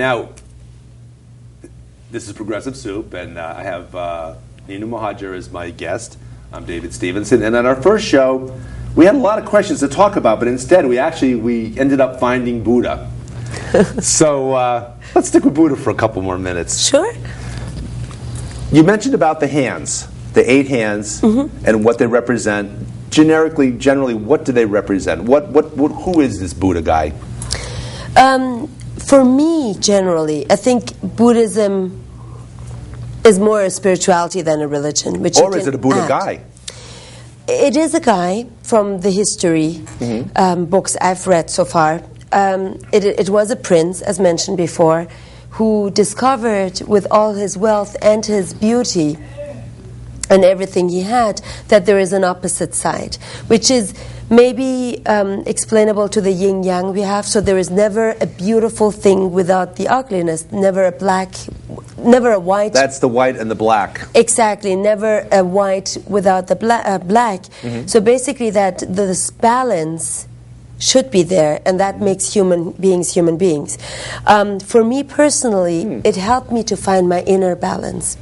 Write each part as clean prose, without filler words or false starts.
Now, this is Progressive Soup, and I have Nina Mohadjer as my guest. I'm David Stevenson, and on our first show, we had a lot of questions to talk about, but instead we ended up finding Buddha. So let's stick with Buddha for a couple more minutes. Sure. You mentioned about the hands, the 8 hands, and what they represent. Generally, what do they represent? Who is this Buddha guy? For me, generally, I think Buddhism is more a spirituality than a religion. Or is it a Buddha guy? It is a guy from the history books I've read so far. It was a prince, as mentioned before, who discovered with all his wealth and his beauty and everything he had that there is an opposite side, which is maybe explainable to the yin-yang we have. So there is never a beautiful thing without the ugliness, never a white. That's the white and the black. Exactly, never a white without the black. So basically that this balance should be there, and that makes human beings human beings. For me personally, it helped me to find my inner balance.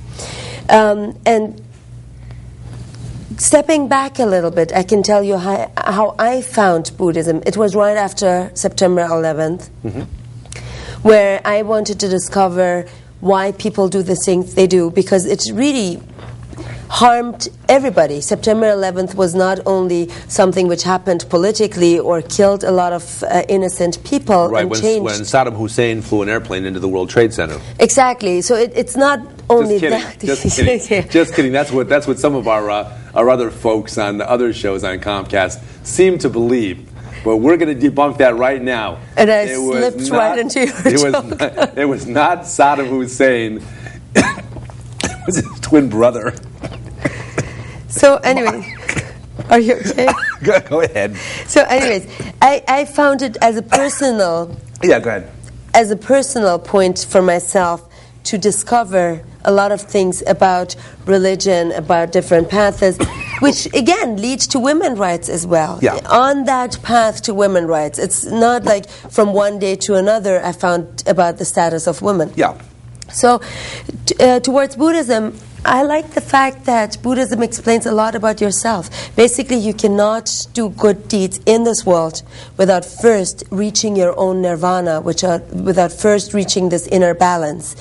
And stepping back a little bit, I can tell you how I found Buddhism. It was right after September 11th, where I wanted to discover why people do the things they do, because it really harmed everybody. September 11th was not only something which happened politically or killed a lot of innocent people. Right, and when Saddam Hussein flew an airplane into the World Trade Center. Exactly. So it's not only that. Just kidding. Just kidding. That's what some of our other folks on the other shows on Comcast seem to believe. But we're going to debunk that right now. And I slipped right into your joke. It was not Saddam Hussein. It was his twin brother. So anyway, are you okay? Go ahead. So anyways, I found it as a personal... Yeah, go ahead. As a personal point for myself to discover a lot of things about religion, about different paths, which again leads to women's rights as well. Yeah. On that path to women's rights, it's not like from one day to another I found about the status of women. Yeah. So towards Buddhism, I like the fact that Buddhism explains a lot about yourself. Basically, you cannot do good deeds in this world without first reaching your own nirvana, without first reaching this inner balance.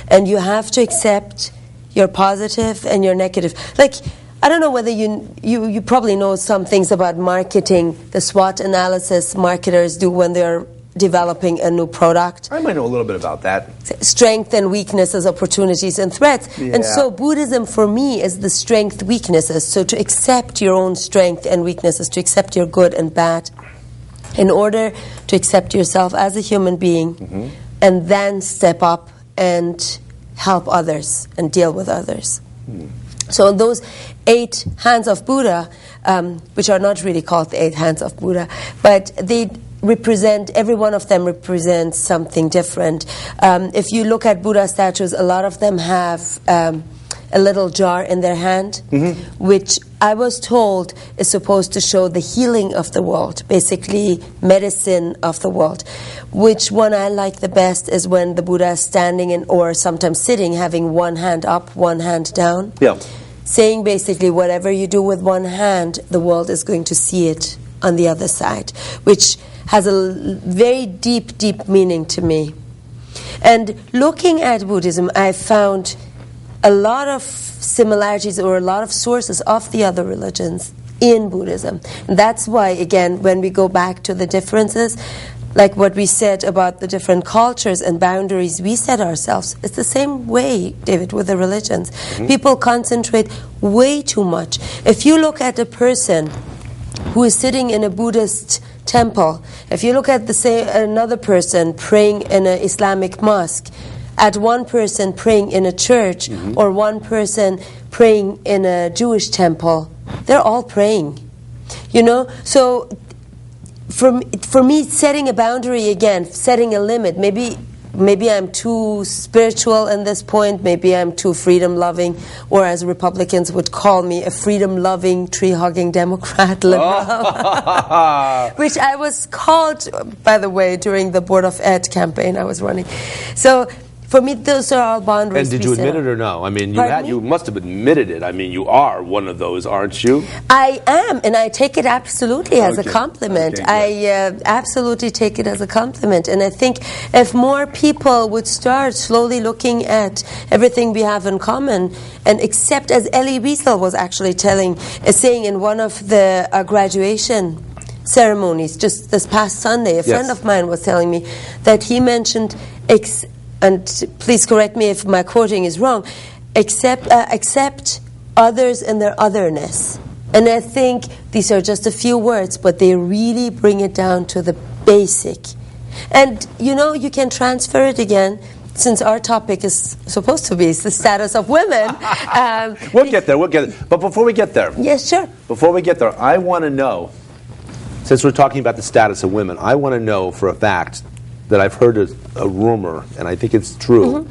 And you have to accept your positive and your negative. Like, I don't know whether you probably know some things about marketing, the SWOT analysis marketers do when they're developing a new product. I might know a little bit about that. Strength and weaknesses, opportunities and threats. Yeah. And so Buddhism for me is the strength, weaknesses. So to accept your own strength and weaknesses, to accept your good and bad, in order to accept yourself as a human being, and then step up and help others and deal with others. So those 8 hands of Buddha, which are not really called the 8 hands of Buddha, but they represent, every one of them represents something different. If you look at Buddha statues, a lot of them have a little jar in their hand, which I was told is supposed to show the healing of the world, basically medicine of the world. Which one I like the best is when the Buddha is standing or sometimes sitting, having one hand up, one hand down. Yeah. Saying basically whatever you do with one hand, the world is going to see it on the other side, which has a very deep, deep meaning to me. And looking at Buddhism, I found a lot of similarities or a lot of sources of the other religions in Buddhism. And that's why, again, when we go back to the differences, like what we said about the different cultures and boundaries we set ourselves, it's the same way, David, with the religions. People concentrate way too much. If you look at a person who is sitting in a Buddhist temple, if you look at another person praying in an Islamic mosque, at one person praying in a church, or one person praying in a Jewish temple, they're all praying. You know? So for me, setting a boundary again, setting a limit, maybe maybe I'm too spiritual in this point, maybe I'm too freedom-loving, or as Republicans would call me, a freedom-loving, tree-hugging Democrat liberal, which I was called, by the way, during the Board of Ed campaign I was running. So for me, those are all boundaries. And did you admit it or no? I mean, you must have admitted it. I mean, you are one of those, aren't you? I am, and I take it absolutely as a compliment. Okay, I absolutely take it as a compliment. And I think if more people would start slowly looking at everything we have in common and accept, as Elie Wiesel was actually saying in one of the graduation ceremonies just this past Sunday, a friend of mine was telling me that he mentioned and please correct me if my quoting is wrong, accept others in their otherness. And I think these are just a few words, but they really bring it down to the basic. And, you can transfer it again, since our topic is supposed to be the status of women. We'll get there. But before we get there. Yes, sure. Before we get there, I want to know, since we're talking about the status of women, I want to know for a fact that I've heard a rumor, and I think it's true,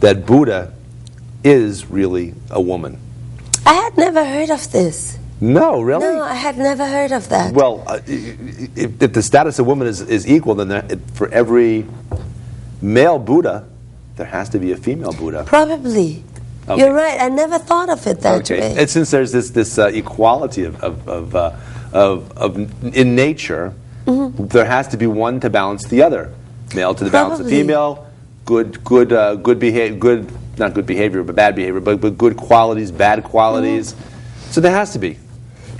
that Buddha is really a woman. I had never heard of this. No, really? No, I had never heard of that. Well, if the status of woman is equal, then for every male Buddha, there has to be a female Buddha. Probably. Okay. You're right. I never thought of it that way. And since there's this equality in nature, there has to be one to balance the other. Male to the balance of female, not good behavior, but bad behavior, but good qualities, bad qualities. So there has to be.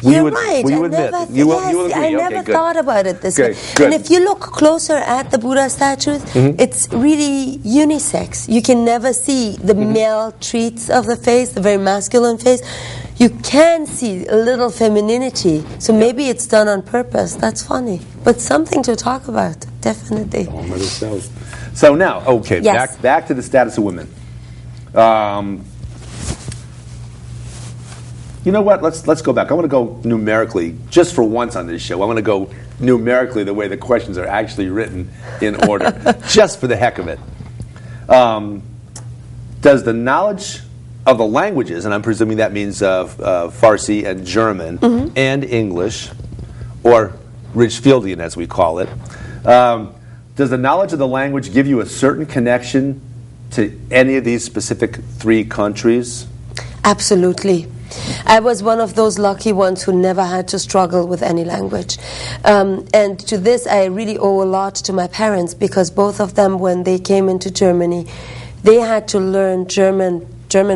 You're right. Will you admit? You will agree. I never thought about it this way. Good. And if you look closer at the Buddha statues, it's really unisex. You can never see the male traits of the face, the very masculine face. You can see a little femininity. So maybe it's done on purpose. That's funny. But something to talk about, definitely. So now, back to the status of women. You know what? Let's go back. I want to go numerically, just for once on this show. I want to go numerically the way the questions are actually written in order, just for the heck of it. Does the knowledge of the languages, and I'm presuming that means Farsi and German and English, or Ridgefieldian as we call it, does the knowledge of the language give you a certain connection to any of these specific 3 countries? Absolutely. I was one of those lucky ones who never had to struggle with any language. And to this I really owe a lot to my parents, because both of them, when they came into Germany, they had to learn German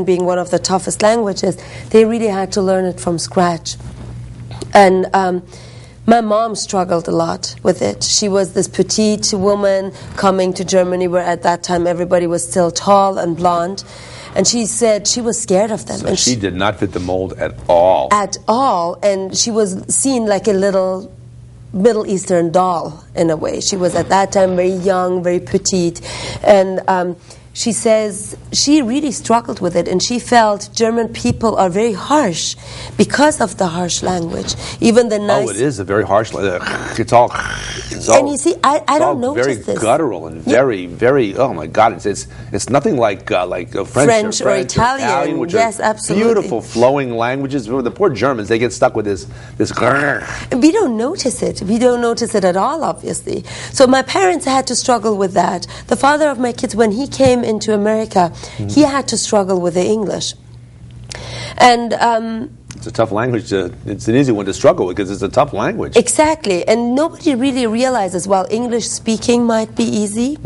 being one of the toughest languages. They really had to learn it from scratch. And my mom struggled a lot with it. She was this petite woman coming to Germany, where at that time everybody was still tall and blonde. And she said she was scared of them. So and she did not fit the mold at all. At all. And she was seen like a little Middle Eastern doll, in a way. She was at that time very young, very petite. And she says she really struggled with it, and she felt German people are very harsh because of the harsh language. Even the nice... Oh, it is a very harsh language. It's all... And you see, I don't notice very this. Guttural and very, oh my God, it's nothing like French or Italian, which yes, are absolutely. beautiful flowing languages. The poor Germans, they get stuck with this. We don't notice it. We don't notice it at all, obviously. So my parents had to struggle with that. The father of my kids, when he came into America, he had to struggle with the English. And it's a tough language. It's an easy one to struggle with because it's a tough language. Exactly. And nobody really realizes, while English speaking might be easy,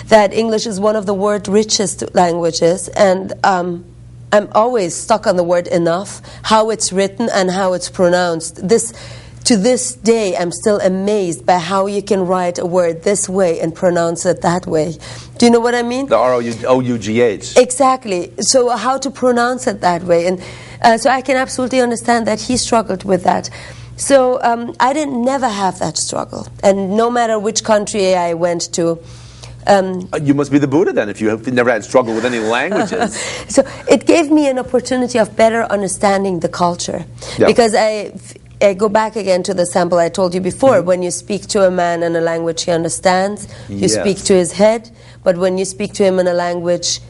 that English is one of the world's richest languages. And I'm always stuck on the word enough, how it's written and how it's pronounced. To this day, I'm still amazed by how you can write a word this way and pronounce it that way. Do you know what I mean? The R-O-U-G-H. Exactly. So how to pronounce it that way. And so I can absolutely understand that he struggled with that. So I didn't never have that struggle. And no matter which country I went to, you must be the Buddha then, if you have never had struggle with any languages. So it gave me an opportunity of better understanding the culture. Yeah. Because I go back again to the sample I told you before. When you speak to a man in a language he understands, you speak to his head. But when you speak to him in a language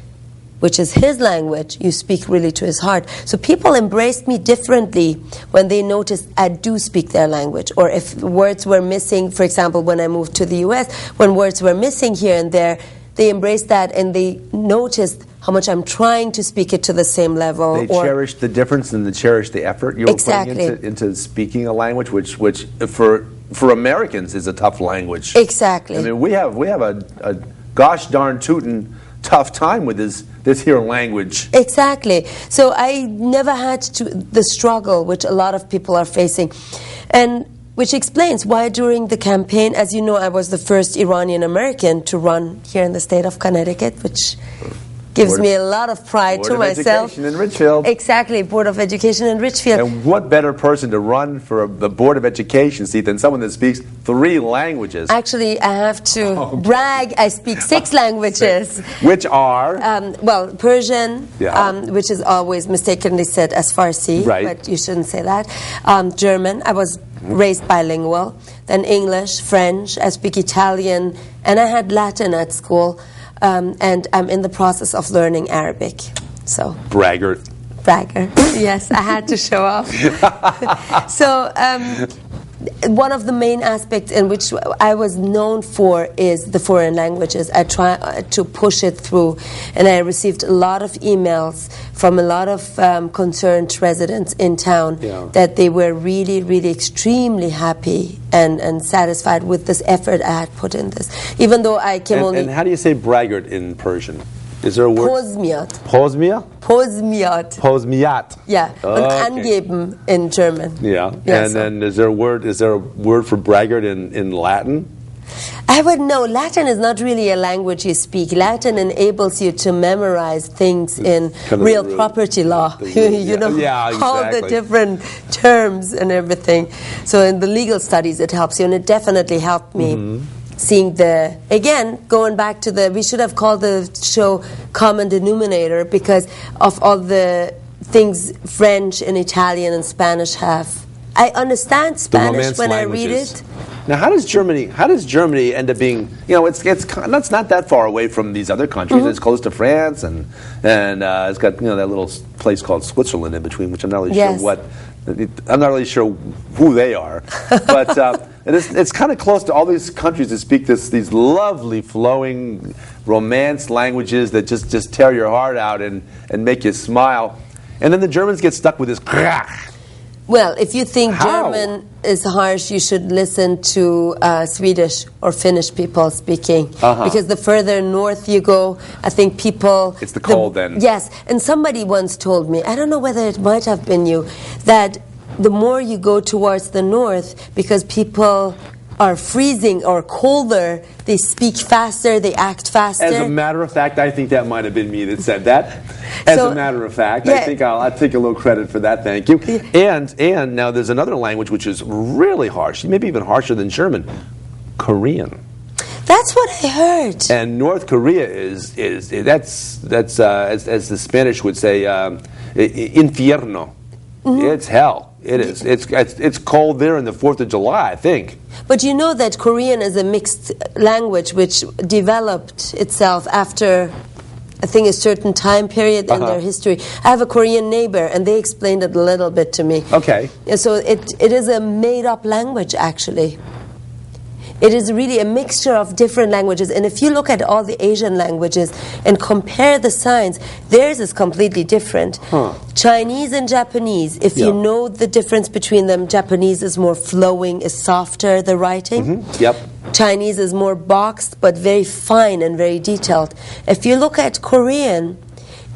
which is his language, you speak really to his heart. So people embraced me differently when they noticed I do speak their language. Or if words were missing, for example, when I moved to the US, when words were missing here and there, they embraced that and they noticed how much I'm trying to speak it to the same level. They cherish the difference and they cherish the effort you're putting into speaking a language, which for Americans is a tough language. Exactly. I mean, we have a gosh darn tootin' tough time with this here language. Exactly. So I never had the struggle which a lot of people are facing, and which explains why during the campaign, as you know, I was the first Iranian American to run here in the state of Connecticut, which gives me a lot of pride to myself. Board of Education in Richfield. Exactly, Board of Education in Richfield. And what better person to run for the Board of Education seat than someone that speaks 3 languages? Actually, I have to brag. I speak 6 languages. Which are? Well, Persian, which is always mistakenly said as Farsi, but you shouldn't say that. German, I was raised bilingual. Then English, French, I speak Italian, and I had Latin at school. And I'm in the process of learning Arabic. So Braggart. Yes, I had to show off. So one of the main aspects in which I was known for is the foreign languages. I try to push it through, and I received a lot of emails from a lot of concerned residents in town that they were really, really extremely happy and satisfied with this effort I had put in this. Even though I came only... And how do you say braggart in Persian? Is there a word? Pozmiat. Pozmiat? Pozmiat. Pozmiat. Yeah. Und angeben in German. Yeah. And then is there a word for braggart in Latin? I would know. Latin is not really a language you speak. Latin enables you to memorize things in real property law. You know, all the different terms and everything. So in the legal studies it helps you, and it definitely helped me. Seeing again, going back to we should have called the show Common Denominator because of all the things French and Italian and Spanish have. I understand Spanish when I read it. Now, how does Germany end up being? You know, it's not that far away from these other countries. It's close to France, and it's got that little place called Switzerland in between, which I'm not really sure what. I'm not really sure who they are, but it's kind of close to all these countries that speak these lovely, flowing, romance languages that just tear your heart out and make you smile. And then the Germans get stuck with this. Well, if you think German is harsh, you should listen to Swedish or Finnish people speaking. Because the further north you go, I think people... It's the cold then. Yes. And somebody once told me, I don't know whether it might have been you, that the more you go towards the north, because people are freezing or colder, they speak faster, they act faster. As a matter of fact, I think that might have been me that said that. As a matter of fact, I think I'll take a little credit for that. Thank you. And now there's another language which is really harsh, maybe even harsher than German, Korean. That's what I heard. And North Korea is as the Spanish would say, infierno. It's hell. It is. It's cold there on the 4th of July, I think. But you know that Korean is a mixed language which developed itself after, I think, a certain time period in their history. I have a Korean neighbor, and they explained it a little bit to me. Okay. So it is a made-up language, actually. It is really a mixture of different languages. And if you look at all the Asian languages and compare the signs, theirs is completely different. Chinese and Japanese, if you know the difference between them, Japanese is more flowing, is softer, the writing. Chinese is more boxed, but very fine and very detailed. If you look at Korean,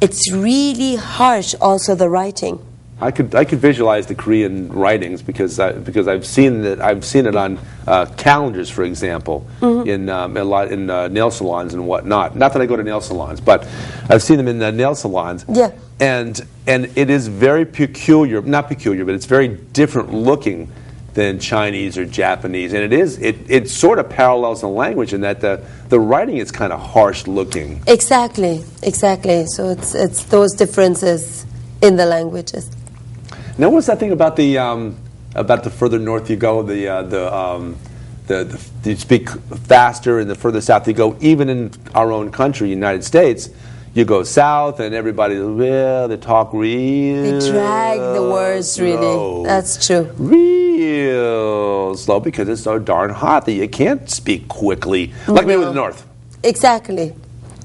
it's really harsh also, the writing. I could visualize the Korean writings because I've seen it on calendars, for example, in nail salons and whatnot. Not that I go to nail salons, but I've seen them in nail salons. Yeah. And it is very peculiar, not peculiar, but it's very different looking than Chinese or Japanese, and it sort of parallels the language in that the writing is kind of harsh looking. Exactly. So it's those differences in the languages. Now, what's that thing about the about the further north you go, you speak faster, and the further south you go. Even in our own country, United States, you go south, and everybody, they talk real. They drag the words really. Slow. That's true. Real slow, because it's so darn hot that you can't speak quickly, like maybe with the north. Exactly.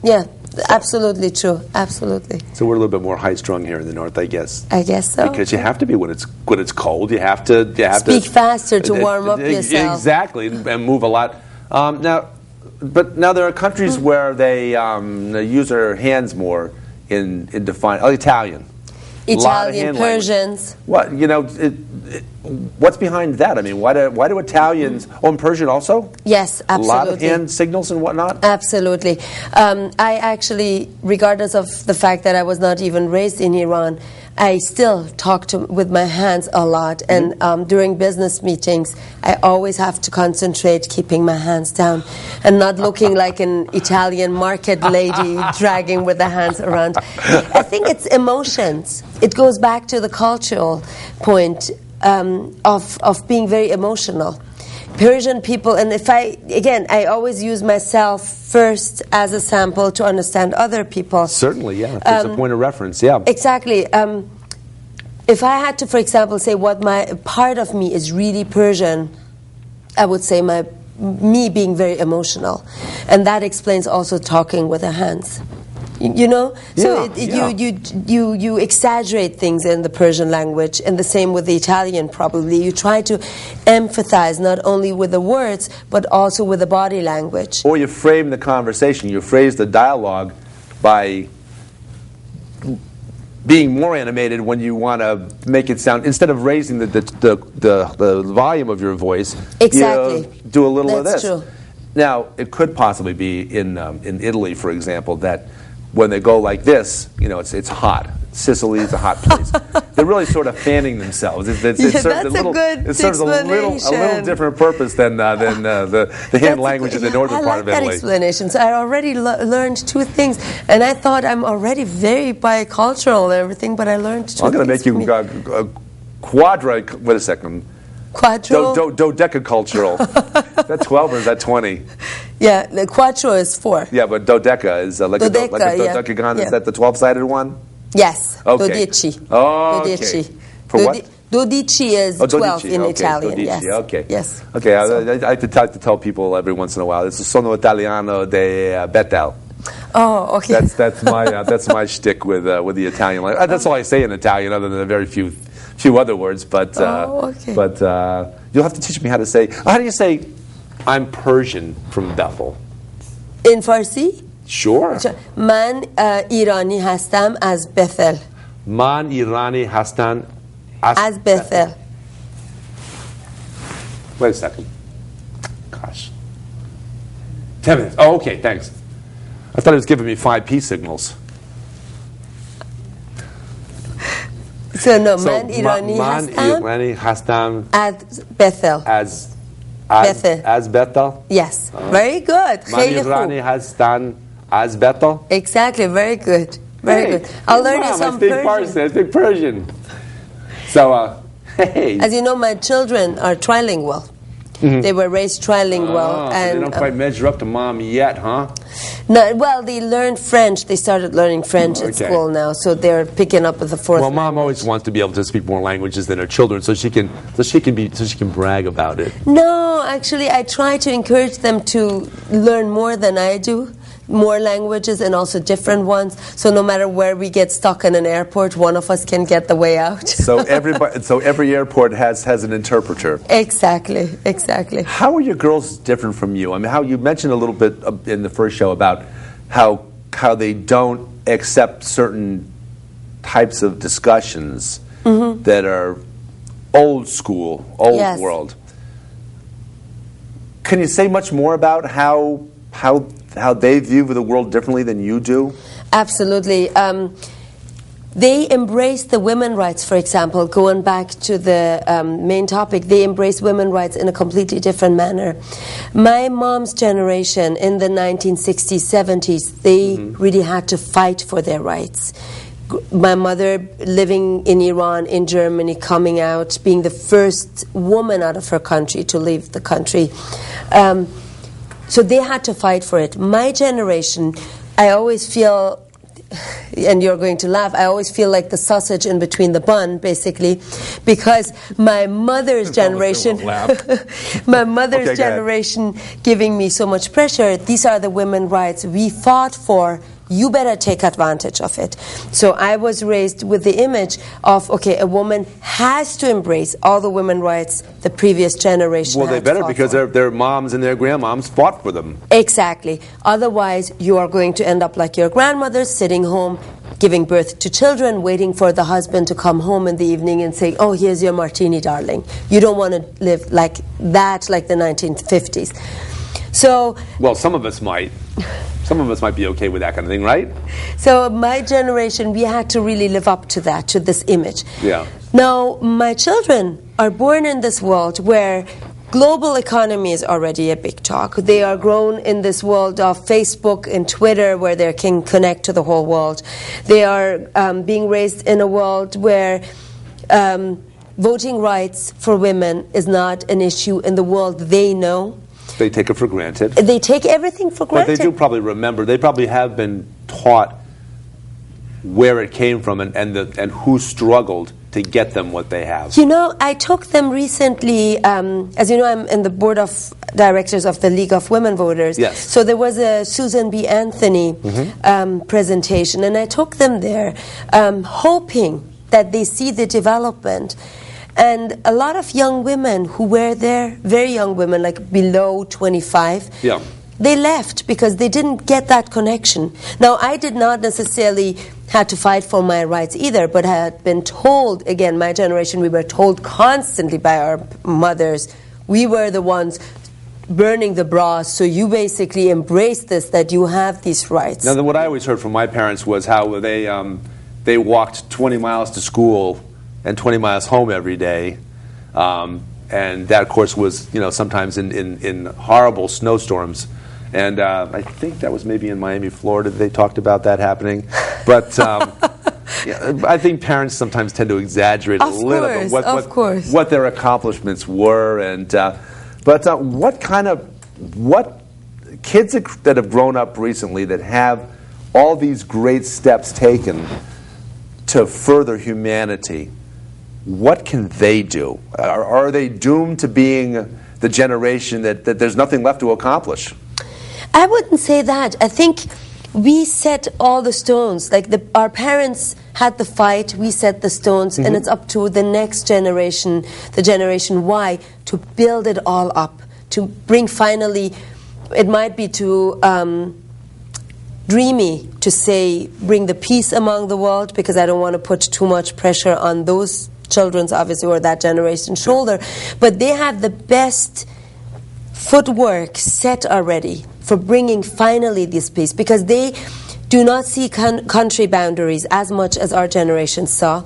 Yeah. Absolutely true. Absolutely. So we're a little bit more high-strung here in the north, I guess. I guess so. Because you have to be when it's cold. You have to speak faster to warm up yourself. Exactly, and move a lot. Now there are countries where they use their hands more in define. Italian. Italian, Persians. What what's behind that? I mean, why do Italians? Oh, and Persian also? Yes, absolutely. A lot of hand signals and whatnot? Absolutely. I actually, regardless of the fact that I was not even raised in Iran, I still talk with my hands a lot. And during business meetings, I always have to concentrate keeping my hands down and not looking like an Italian market lady dragging with the hands around. I think it's emotions. It goes back to the cultural point of being very emotional. Persian people, and I always use myself first as a sample to understand other people. Certainly, yeah. There's a point of reference, yeah. Exactly. If I had to, for example, say what my part of me is really Persian, I would say me being very emotional, and that explains also talking with the hands. So you exaggerate things in the Persian language, and the same with the Italian probably. You try to empathize not only with the words, but also with the body language. Or you frame the conversation, you phrase the dialogue by being more animated when you want to make it sound, instead of raising the volume of your voice, exactly. You do a little of this. That's true. Now, it could possibly be in Italy, for example, that when they go like this, it's hot. Sicily is a hot place. They're really sort of fanning themselves. It serves a little different purpose than the hand language in the northern part of Italy. I like that explanation. So I already learned two things, and I thought I'm already very bicultural and everything, but I learned two things. I'm going to make you wait a second. Quadro? Dodecacultural. Is that 12 or is that 20? Yeah, the quattro is 4. Yeah, but dodeca is like a dodecagon. Yeah. Is that the 12-sided one? Yes. Okay. Dodici. Oh, okay. Dodici. For what? Dodici is 12 in Italian. Dodici, yes. Okay. Yes. Okay. I have to tell people every once in a while. It's a sono italiano de Betel. Oh, okay. That's my shtick with the Italian language. That's all I say in Italian, other than a very few other words. But you'll have to teach me how to say. How do you say, "I'm Persian from Bethel"? In Farsi? Sure. Man Irani hastam az Bethel. Man Irani hastan az Bethel. Wait a second. Gosh. 10 minutes. Oh, okay, thanks. I thought it was giving me 5P signals. So man Irani hastam az Bethel. As Bethel? Yes. Very good. Man Irani hastan as Bethel? Exactly. Very good. Very good. I'll learn you some Persian. I speak Persian. So, hey. As you know, my children are trilingual. Mm-hmm. They were raised trilingual. And they don't quite measure up to mom yet, huh? No, well, they learned French. They started learning French at school now, so they're picking up with the fourth. Well, mom always wants to be able to speak more languages than her children, so she can brag about it. No, actually, I try to encourage them to learn more than I do. More languages, and also different ones. So no matter where we get stuck in an airport, one of us can get the way out. So every airport has an interpreter. Exactly. How are your girls different from you? I mean, how you mentioned a little bit in the first show about how they don't accept certain types of discussions that are old school, old world. Can you say much more about how they view the world differently than you do? Absolutely. They embrace the women's rights, for example, going back to the main topic, they embrace women's rights in a completely different manner. My mom's generation in the 1960s, 70s, they really had to fight for their rights. my mother living in Iran, in Germany, coming out, being the first woman out of her country to leave the country. So they had to fight for it. My generation, I always feel, and you're going to laugh, I always feel like the sausage in between the bun, basically, because my mother's generation, my mother's generation giving me so much pressure, these are the women's rights we fought for, you better take advantage of it. So I was raised with the image of, okay, a woman has to embrace all the women's rights the previous generation Well, they better, because their moms and their grandmoms fought for them. Exactly. Otherwise, you are going to end up like your grandmothers, sitting home, giving birth to children, waiting for the husband to come home in the evening and say, oh, here's your martini, darling. You don't want to live like that, like the 1950s. So, well, some of us might. Some of us might be okay with that kind of thing, right? So my generation, we had to really live up to that, to this image. Yeah. Now, my children are born in this world where global economy is already a big talk. They are grown in this world of Facebook and Twitter, where they can connect to the whole world. They are being raised in a world where voting rights for women is not an issue in the world they know. They take it for granted. They take everything for granted. But they do probably remember. They probably have been taught where it came from and who struggled to get them what they have. You know, I took them recently, as you know, I'm in the board of directors of the League of Women Voters. Yes. So there was a Susan B. Anthony presentation, and I took them there hoping that they see the development. And a lot of young women who were there, very young women, like below 25, they left because they didn't get that connection. Now, I did not necessarily have to fight for my rights either, but I had been told, again, my generation, we were told constantly by our mothers, we were the ones burning the bras, so you basically embrace this, that you have these rights. Now, what I always heard from my parents was how they walked 20 miles to school and 20 miles home every day, and that, of course, was sometimes in horrible snowstorms. And I think that was maybe in Miami, Florida, they talked about that happening. But I think parents sometimes tend to exaggerate a little bit what their accomplishments were. And but what kids that have grown up recently that have all these great steps taken to further humanity, what can they do? Are they doomed to being the generation that there's nothing left to accomplish? I wouldn't say that. I think we set all the stones. Like our parents had the fight, we set the stones, and it's up to the next generation, the Generation Y, to build it all up, to bring finally, it might be too dreamy to say, bring the peace among the world, because I don't want to put too much pressure on those children's, obviously, or that generation's shoulder, but they have the best footwork set already for bringing finally this peace, because they do not see country boundaries as much as our generation saw.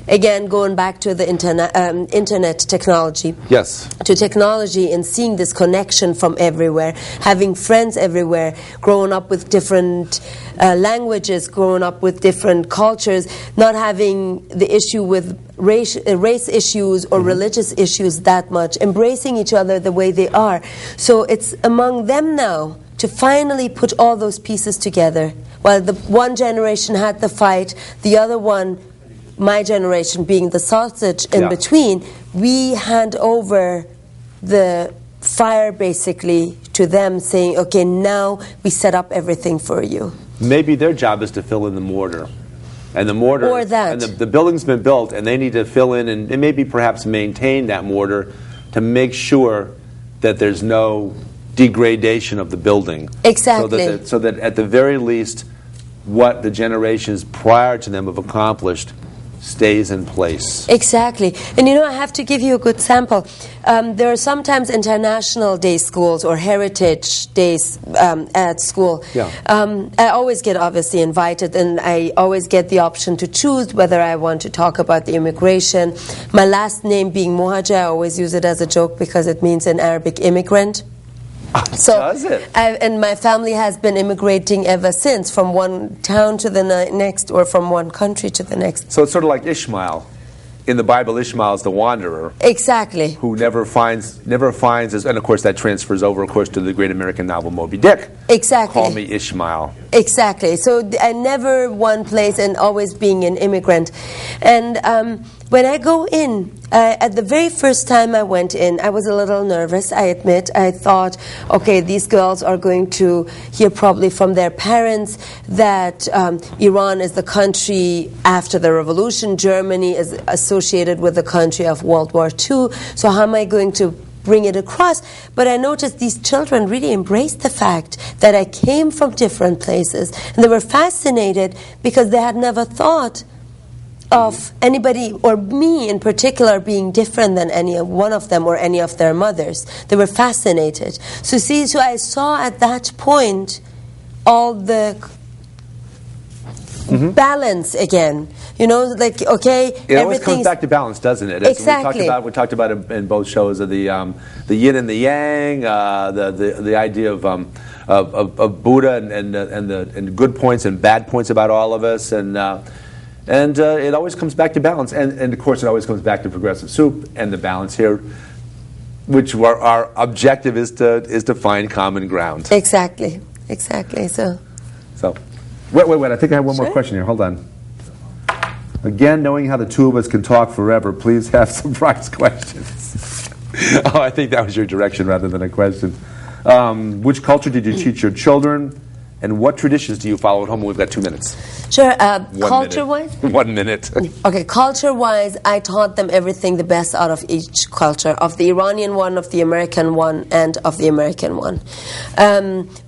Again, going back to the internet technology. Yes. To technology and seeing this connection from everywhere, having friends everywhere, growing up with different languages, growing up with different cultures, not having the issue with race issues or religious issues that much, embracing each other the way they are. So it's among them now to finally put all those pieces together. While the one generation had the fight, the other one, my generation being the sausage in between, we hand over the fire basically to them, saying, okay, now we set up everything for you. Maybe their job is to fill in the mortar. And the mortar, or that. And the building's been built, and they need to fill in and maybe perhaps maintain that mortar to make sure that there's no degradation of the building. Exactly. So that at the very least, what the generations prior to them have accomplished stays in place. Exactly. And I have to give you a good sample. There are sometimes international day schools or heritage days at school. Yeah. I always get obviously invited, and I always get the option to choose whether I want to talk about the immigration. My last name being Mohadjer, I always use it as a joke because it means an Arabic immigrant. Does it? And my family has been immigrating ever since, from one town to the next, or from one country to the next. So it's sort of like Ishmael. In the Bible, Ishmael is the wanderer. Exactly. Who never finds, and of course that transfers over, of course, to the great American novel Moby Dick. Exactly. Call me Ishmael. Exactly. So I never one place and always being an immigrant. And when I go in, at the very first time I went in, I was a little nervous, I admit. I thought, okay, these girls are going to hear probably from their parents that Iran is the country after the revolution. Germany is associated with the country of World War II. So how am I going to bring it across? But I noticed these children really embraced the fact that I came from different places. And they were fascinated because they had never thought of anybody, or me in particular, being different than any one of them or any of their mothers. They were fascinated. So I saw at that point all the balance again. You know, like, okay, it always comes back to balance, doesn't it? Exactly. We talked about it in both shows of the yin and the yang, the idea of Buddha and the good points and bad points about all of us, and it always comes back to balance, and of course it always comes back to Progressive Soup and the balance here, which our objective is to find common ground. Exactly. So wait, I think I have one more question here. Hold on. Again, knowing how the two of us can talk forever, please have surprise questions. Oh, I think that was your direction rather than a question. Which culture did you teach your children? And what traditions do you follow at home? We've got 2 minutes. Sure. Culture-wise? 1 minute. Okay, culture-wise, I taught them everything the best out of each culture, of the Iranian one, of the American one, and of the American one.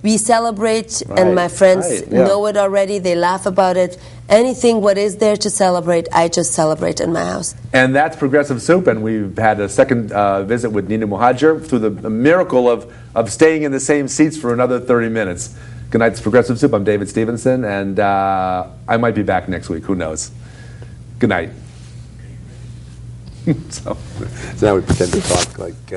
We celebrate, and my friends know it already. They laugh about it. Anything what is there to celebrate, I just celebrate in my house. And that's Progressive Soup, and we've had a second visit with Nina Mohadjer through the miracle of staying in the same seats for another 30 minutes. Good night, it's Progressive Soup. I'm David Stevenson, and I might be back next week. Who knows? Good night. So now we pretend to talk like...